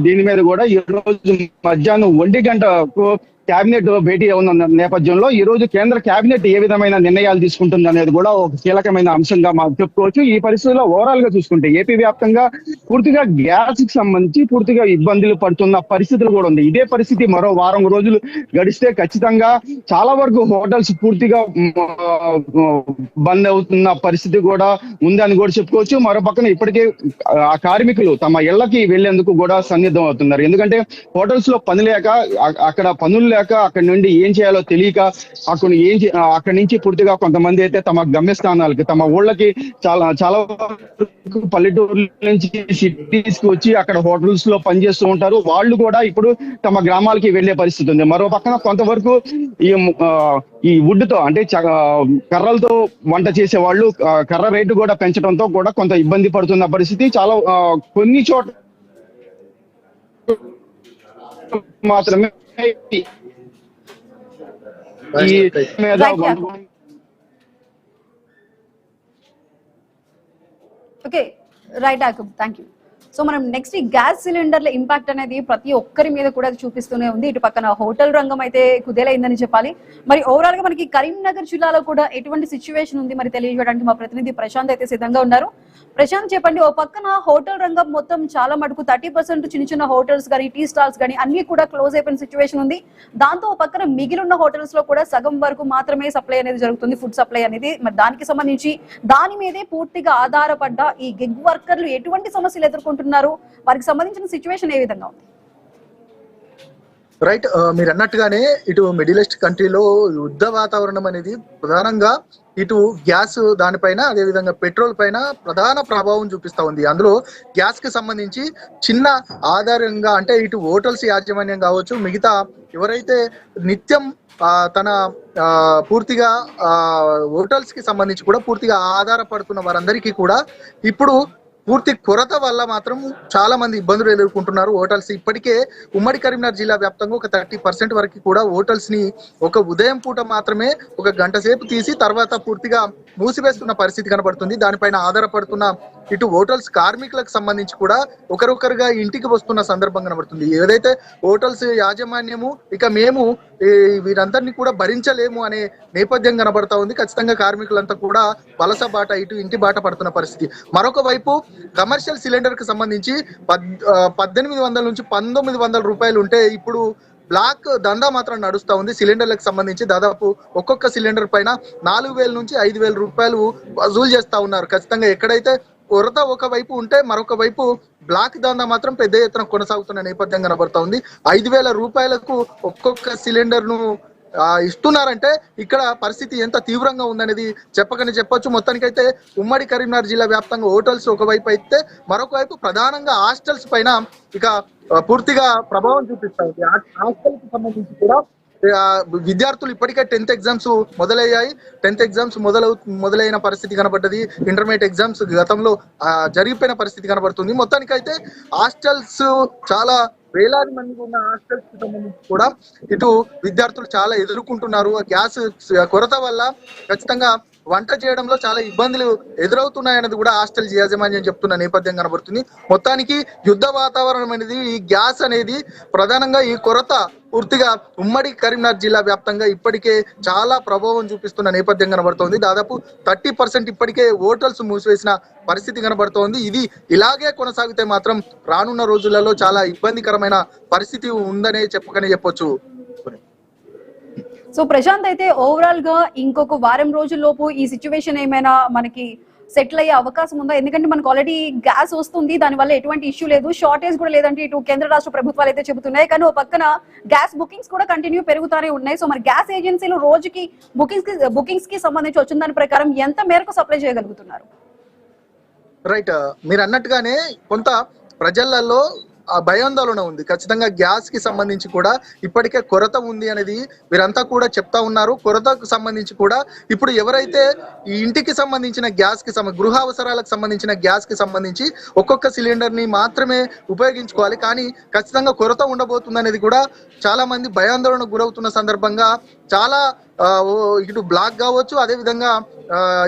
దీని మీద కూడా ఈ రోజు మధ్యాహ్నం 1 గంటకు కేబినెట్ భేటీ ఉన్న నేపథ్యంలో ఈ రోజు కేంద్ర కేబినెట్ ఏ విధమైన నిర్ణయాలు తీసుకుంటుంది అనేది కూడా ఒక కీలకమైన అంశంగా మనం చెప్పుకోవచ్చు. ఈ పరిస్థితుల్లో ఓవరాల్ గా చూసుకుంటే ఏపీ వ్యాప్తంగా పూర్తిగా గ్యాస్ కి సంబంధించి పూర్తిగా ఇబ్బందులు పడుతున్న పరిస్థితులు కూడా ఉంది. ఇదే పరిస్థితి మరో వారం రోజులు గడిస్తే ఖచ్చితంగా చాలా వరకు హోటల్స్ పూర్తిగా బంద్ అవుతున్న పరిస్థితి కూడా ఉందని కూడా చెప్పుకోవచ్చు. మరో పక్కన ఇప్పటికే ఆ కార్మికులు తమ ఇళ్లకి వెళ్లేందుకు కూడా సన్నిద్ధం అవుతున్నారు. ఎందుకంటే హోటల్స్ లో పని లేక, అక్కడ పనులు లేక, అక్కడి నుండి ఏం చేయాలో తెలియక అక్కడి నుంచి పూర్తిగా కొంతమంది అయితే తమ గమ్యస్థానాలకి, తమ ఊళ్ళకి చాలా పల్లెటూరు నుంచి సిటీస్ కి వచ్చి అక్కడ హోటల్స్ లో పనిచేస్తూ ఉంటారు. వాళ్ళు కూడా ఇప్పుడు తమ గ్రామాలకి వెళ్లే పరిస్థితి ఉంది. మరో పక్కన కొంతవరకు ఈ వుడ్ తో అంటే కర్రలతో వంట చేసే వాళ్ళు కర్ర రేటు కూడా పెంచడంతో కూడా కొంత ఇబ్బంది పడుతున్న పరిస్థితి. చాలా కొన్ని చోట్ల మాత్రమే okay, right Yakub, thank you. So మనం నెక్స్ట్ ఈ గ్యాస్ సిలిండర్ల ఇంపాక్ట్ అనేది ప్రతి ఒక్కరి మీద కూడా చూపిస్తూనే ఉంది. ఇటు పక్కన హోటల్ రంగం అయితే కుదేలైందని చెప్పాలి. మరి ఓవరాల్ గా మనకి కరీంనగర్ జిల్లాలో కూడా ఎటువంటి సిచ్యువేషన్ ఉంది మరి తెలియజేయడానికి మా ప్రతినిధి ప్రశాంత్ అయితే సిద్ధంగా ఉన్నారు. ప్రశాంత్, చెప్పండి. ఓ పక్కన హోటల్ రంగం మొత్తం చాలా మటుకు 30% చిన్న చిన్న హోటల్స్ కానీ, టీ స్టాల్స్ కానీ అన్ని కూడా క్లోజ్ అయిపోయిన సిచ్యువేషన్ ఉంది. దాంతో ఓ పక్కన మిగిలిన హోటల్స్ లో కూడా సగం వరకు మాత్రమే సప్లై అనేది జరుగుతుంది, ఫుడ్ సప్లై అనేది. మరి దానికి సంబంధించి దాని మీదే పూర్తిగా ఆధారపడ్డ ఈ గిగ్ వర్కర్లు ఎటువంటి సమస్యలు ఎదుర్కొంటున్నారు, వారికి సంబంధించిన సిచ్యువేషన్ ఏ విధంగా ఉంది? రైట్, మీరు అన్నట్టుగానే ఇటు మిడిల్ ఈస్ట్ కంట్రీలో యుద్ధ వాతావరణం అనేది ప్రధానంగా ఇటు గ్యాస్ దానిపైన, అదేవిధంగా పెట్రోల్ పైన ప్రధాన ప్రభావం చూపిస్తా ఉంది. అందులో గ్యాస్ కి సంబంధించి చిన్న ఆధారంగా అంటే ఇటు హోటల్స్ యాజమాన్యం కావచ్చు, మిగతా ఎవరైతే నిత్యం తన పూర్తిగా హోటల్స్ కి సంబంధించి కూడా పూర్తిగా ఆధారపడుతున్న వారందరికీ కూడా ఇప్పుడు పూర్తి కొరత వల్ల మాత్రం చాలా మంది ఇబ్బందులు ఎదుర్కొంటున్నారు. హోటల్స్ ఇప్పటికే ఉమ్మడి కరీంనగర్ జిల్లా వ్యాప్తంగా ఒక 30% వరకు కూడా హోటల్స్ ని ఒక ఉదయం పూట మాత్రమే 1 గంట సేపు తీసి తర్వాత పూర్తిగా మూసివేస్తున్న పరిస్థితి కనబడుతుంది. దానిపైన ఆధారపడుతున్న ఇటు హోటల్స్ కార్మికులకు సంబంధించి కూడా ఒకరొకరుగా ఇంటికి వస్తున్న సందర్భం కనబడుతుంది. ఏదైతే హోటల్స్ యాజమాన్యము ఇక మేము వీరందరినీ కూడా భరించలేము అనే నేపథ్యం కనబడతా ఉంది. ఖచ్చితంగా కార్మికులంతా కూడా వలస బాట, ఇటు ఇంటి బాట పడుతున్న పరిస్థితి. మరొక వైపు కమర్షియల్ సిలిండర్ కి సంబంధించి 1800 నుంచి 1900 రూపాయలు ఉంటే ఇప్పుడు బ్లాక్ దందా మాత్రం నడుస్తా ఉంది. సిలిండర్లకు సంబంధించి దాదాపు ఒక్కొక్క సిలిండర్ పైన 4000 నుంచి 5000 రూపాయలు వసూలు చేస్తా ఉన్నారు. ఖచ్చితంగా ఎక్కడైతే కొరత ఒకవైపు ఉంటే మరొక వైపు బ్లాక్ దందా మాత్రం పెద్ద ఎత్తున కొనసాగుతున్న నేపథ్యం కనబడతా ఉంది. 5000 రూపాయలకు ఒక్కొక్క సిలిండర్ ను ఇస్తున్నారంటే ఇక్కడ పరిస్థితి ఎంత తీవ్రంగా ఉందనేది చెప్పకనే చెప్పొచ్చు. మొత్తానికైతే ఉమ్మడి కరీంనగర్ జిల్లా వ్యాప్తంగా హోటల్స్ ఒకవైపు అయితే మరొక వైపు ప్రధానంగా హాస్టల్స్ పైన ఇక పూర్తిగా ప్రభావం చూపిస్తా ఉంది. హాస్టల్ కి సంబంధించి కూడా విద్యార్థులు ఇప్పటికే 10th ఎగ్జామ్స్ మొదలయ్యాయి. 10th ఎగ్జామ్స్ మొదలైన పరిస్థితి కనబడ్డది. ఇంటర్మీడియట్ ఎగ్జామ్స్ గతంలో జరిగిపోయిన పరిస్థితి కనబడుతుంది. మొత్తానికైతే హాస్టల్స్ చాలా వేలాది మంది ఉన్న హాస్టల్స్ కి సంబంధించి కూడా ఇటు విద్యార్థులు చాలా ఎదుర్కొంటున్నారు. గ్యాస్ కొరత వల్ల ఖచ్చితంగా వంట చేయడంలో చాలా ఇబ్బందులు ఎదురవుతున్నాయన్నది కూడా హాస్టల్ యాజమాన్యం చెప్తున్న నేపథ్యం కనబడుతుంది. మొత్తానికి యుద్ధ వాతావరణం అనేది, ఈ గ్యాస్ అనేది ప్రధానంగా ఈ కొరత పూర్తిగా ఉమ్మడి కరీంనగర్ జిల్లా వ్యాప్తంగా ఇప్పటికే చాలా ప్రభావం చూపిస్తున్న నేపథ్యం కనబడుతోంది. దాదాపు 30% ఇప్పటికే హోటల్స్ మూసివేసిన పరిస్థితి కనబడుతోంది. ఇది ఇలాగే కొనసాగితే మాత్రం రానున్న రోజులలో చాలా ఇబ్బందికరమైన పరిస్థితి ఉందనే చెప్పొచ్చు. సో ప్రశాంత్, అయితే ఓవరాల్ గా ఇంకొక వారం రోజుల్లోపు ఈ సిచ్యువేషన్ ఏమైనా మనకి సెటిల్ అయ్యే అవకాశం ఉందా? ఎందుకంటే మనకు ఆల్రెడీ గ్యాస్ వస్తుంది, దానివల్ల ఎటువంటి ఇష్యూ లేదు, షార్టేజ్ కూడా లేదంటే ఇటు కేంద్ర రాష్ట్ర ప్రభుత్వాలు అయితే చెబుతున్నాయి. కానీ ఓ పక్కన గ్యాస్ బుకింగ్స్ కూడా కంటిన్యూ పెరుగుతూనే ఉన్నాయి. సో మరి గ్యాస్ ఏజెన్సీలు రోజుకి బుకింగ్స్ కి సంబంధించి వచ్చిన దాని ప్రకారం ఎంత మేరకు సప్లై చేయగలుగుతున్నారు? రైట్, మీరు అన్నట్టుగానే కొంత ప్రజలలో భయాందోళన ఉంది. ఖచ్చితంగా గ్యాస్ కి సంబంధించి కూడా ఇప్పటికే కొరత ఉంది అనేది వీరంతా కూడా చెప్తా ఉన్నారు. కొరతకు సంబంధించి కూడా ఇప్పుడు ఎవరైతే ఈ ఇంటికి సంబంధించిన గ్యాస్ కి గృహ అవసరాలకు సంబంధించిన గ్యాస్ కి సంబంధించి ఒక్కొక్క సిలిండర్ ని మాత్రమే ఉపయోగించుకోవాలి, కానీ ఖచ్చితంగా కొరత ఉండబోతుంది అనేది కూడా చాలా మంది భయాందోళనకు గురవుతున్న సందర్భంగా చాలా ఇటు బ్లాక్ కావచ్చు, అదే విధంగా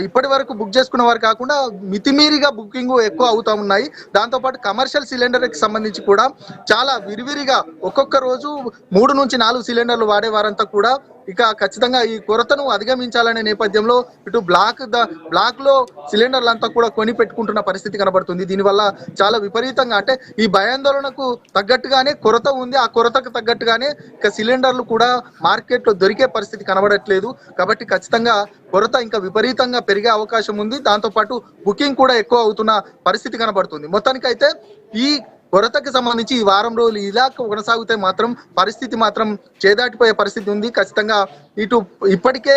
ఇప్పటి వరకు బుక్ చేసుకున్న వారు కాకుండా మితిమీరిగా బుకింగ్ ఎక్కువ అవుతా ఉన్నాయి. దాంతోపాటు కమర్షియల్ సిలిండర్ కి సంబంధించి కూడా చాలా విరివిరిగా ఒక్కొక్క రోజు 3 నుంచి 4 సిలిండర్లు వాడే వారంతా కూడా ఇక ఖచ్చితంగా ఈ కొరతను అధిగమించాలనే నేపథ్యంలో ఇటు బ్లాక్ లో సిలిండర్లు అంతా కూడా కొని పెట్టుకుంటున్న పరిస్థితి కనబడుతుంది. దీనివల్ల చాలా విపరీతంగా అంటే ఈ భయాందోళనకు తగ్గట్టుగానే కొరత ఉంది, ఆ కొరతకు తగ్గట్టుగానే ఇక సిలిండర్లు కూడా మార్కెట్ లో దొరికే పరిస్థితి కనబడట్లేదు. కాబట్టి ఖచ్చితంగా కొరత ఇంకా విపరీతంగా పెరిగే అవకాశం ఉంది. దాంతోపాటు బుకింగ్ కూడా ఎక్కువ అవుతున్న పరిస్థితి కనబడుతుంది. మొత్తానికైతే ఈ కొరతకి సంబంధించి ఈ వారం రోజులు ఇలా కొనసాగితే మాత్రం పరిస్థితి మాత్రం చేదాటిపోయే పరిస్థితి ఉంది. ఖచ్చితంగా ఇటు ఇప్పటికే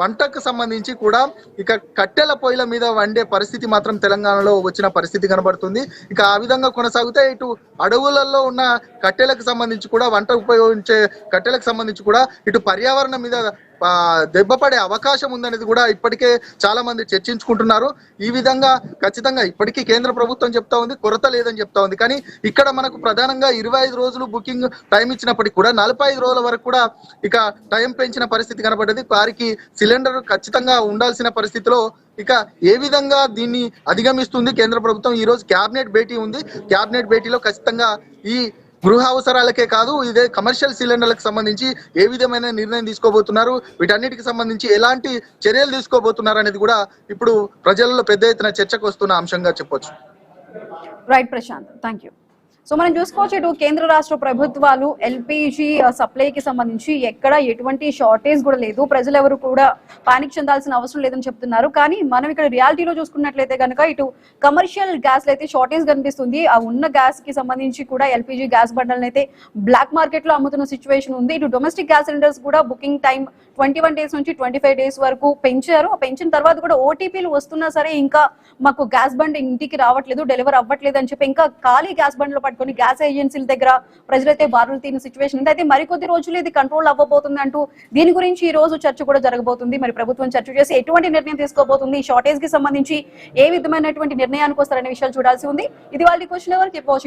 వంటకు సంబంధించి కూడా ఇక కట్టెల పొయ్యిల మీద వండే పరిస్థితి మాత్రం తెలంగాణలో వచ్చిన పరిస్థితి కనబడుతుంది. ఇక ఆ విధంగా కొనసాగితే ఇటు అడవులలో ఉన్న కట్టెలకు సంబంధించి కూడా వంట ఉపయోగించే కట్టెలకు సంబంధించి కూడా ఇటు పర్యావరణం మీద దెబ్బపడే అవకాశం ఉందనేది కూడా ఇప్పటికే చాలా మంది చర్చించుకుంటున్నారు. ఈ విధంగా ఖచ్చితంగా ఇప్పటికీ కేంద్ర ప్రభుత్వం చెప్తా ఉంది కొరత లేదని చెప్తా ఉంది, కానీ ఇక్కడ మనకు ప్రధానంగా 25 రోజులు బుకింగ్ టైం ఇచ్చినప్పటికీ కూడా 45 రోజుల వరకు కూడా ఇక టైం పెంచిన పరిస్థితి కనబడ్డది. వారికి సిలిండర్ ఖచ్చితంగా ఉండాల్సిన పరిస్థితిలో ఇక ఏ విధంగా దీన్ని అధిగమిస్తుంది కేంద్ర ప్రభుత్వం? ఈ రోజు క్యాబినెట్ భేటీ ఉంది. క్యాబినెట్ భేటీలో ఖచ్చితంగా ఈ గృహ అవసరాలకే కాదు ఇదే కమర్షియల్ సిలిండర్లకు సంబంధించి ఏ విధమైన నిర్ణయం తీసుకోబోతున్నారు, వీటన్నిటికి సంబంధించి ఎలాంటి చర్యలు తీసుకోబోతున్నారు అనేది కూడా ఇప్పుడు ప్రజల్లో పెద్ద ఎత్తున చర్చకు వస్తున్న అంశంగా చెప్పొచ్చు. Right Prashant, thank you. So మనం చూసుకోవచ్చు ఇటు కేంద్ర రాష్ట్ర ప్రభుత్వాలు ఎల్పిజి సప్లైకి సంబంధించి ఎక్కడ ఎటువంటి షార్టేజ్ కూడా లేదు, ప్రజలు ఎవరు కూడా పానిక్ చెందాల్సిన అవసరం లేదని చెప్తున్నారు. కానీ మనం ఇక్కడ రియాలిటీలో చూసుకున్నట్లయితే కనుక ఇటు కమర్షియల్ గ్యాస్ అయితే షార్టేజ్ కనిపిస్తుంది. ఆ ఉన్న గ్యాస్ కి సంబంధించి కూడా ఎల్పిజి గ్యాస్ బండల్ని అయితే బ్లాక్ మార్కెట్ లో అమ్ముతున్న సిచ్యువేషన్ ఉంది. ఇటు డొమెస్టిక్ గ్యాస్ సిలిండర్స్ కూడా బుకింగ్ టైం 21 డేస్ నుంచి 25 డేస్ వరకు పెంచారు. ఆ పెంచిన తర్వాత కూడా ఓటీపీలు వస్తున్నా సరే ఇంకా మాకు గ్యాస్ బండ్ ఇంటికి రావట్లేదు, డెలివర్ అవ్వట్లేదు అని చెప్పి ఇంకా ఖాళీ గ్యాస్ బండ్లు పట్టుకొని గ్యాస్ ఏజెన్సీల దగ్గర ప్రజలైతే బారులు తీరిన సిచ్యువేషన్ ఉంది. అయితే మరికొద్ది రోజులు ఇది కంట్రోల్ అవ్వబోతుంది అంటూ దీని గురించి ఈ రోజు చర్చ కూడా జరగబోతుంది. మరి ప్రభుత్వం చర్చ చేసి ఎటువంటి నిర్ణయం తీసుకోబోతుంది, ఈ షార్టేజ్ కి సంబంధించి ఏ విధమైనటువంటి నిర్ణయానికి వస్తారనే విషయాలు చూడాల్సి ఉంది. ఇది వాళ్ళ క్వశ్చన్ ఎవరు చెప్పవచ్చు.